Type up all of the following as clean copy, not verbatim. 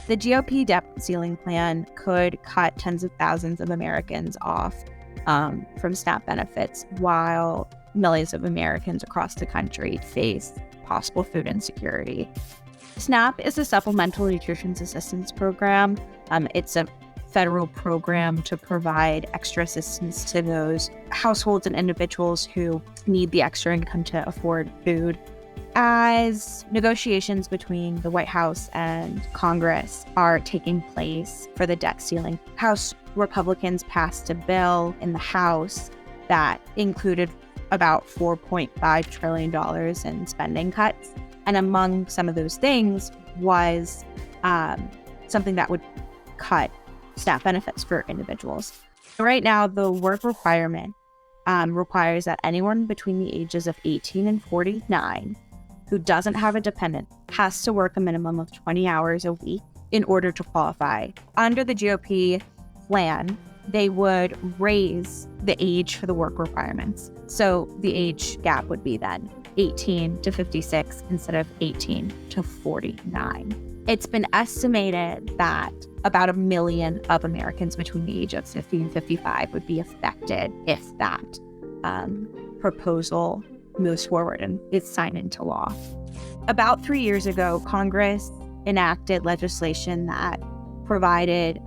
The GOP debt ceiling plan could cut tens of thousands of Americans off from SNAP benefits, while millions of Americans across the country face possible food insecurity. SNAP is a Supplemental Nutrition Assistance Program. It's a federal program to provide extra assistance to those households and individuals who need the extra income to afford food. As negotiations between the White House and Congress are taking place for the debt ceiling, House Republicans passed a bill in the House that included about $4.5 trillion in spending cuts. And among some of those things was something that would cut SNAP benefits for individuals. Right now, the work requirement requires that anyone between the ages of 18 and 49 who doesn't have a dependent has to work a minimum of 20 hours a week in order to qualify. Under the GOP plan, they would raise the age for the work requirements. So the age gap would be then 18 to 56 instead of 18 to 49. It's been estimated that about 1 million of Americans between the age of 50 and 55 would be affected if that proposal moves forward and is signed into law. About 3 years ago, Congress enacted legislation that provided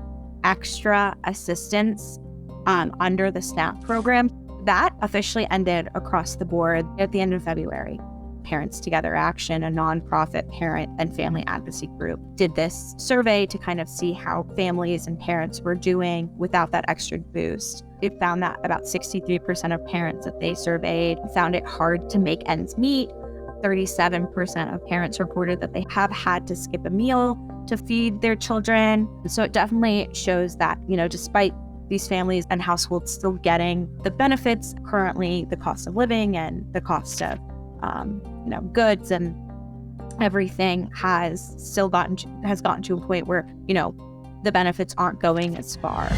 extra assistance under the SNAP program. That officially ended across the board at the end of February. Parents Together Action, a nonprofit parent and family advocacy group, did this survey to kind of see how families and parents were doing without that extra boost. It found that about 63% of parents that they surveyed found it hard to make ends meet. 37% of parents reported that they have had to skip a meal to feed their children. So it definitely shows that, despite these families and households still getting the benefits, currently the cost of living and the cost of goods and everything has gotten to a point where, the benefits aren't going as far.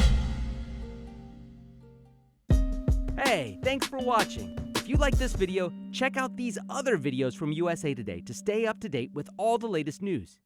Hey, thanks for watching. If you like this video, check out these other videos from USA Today to stay up to date with all the latest news.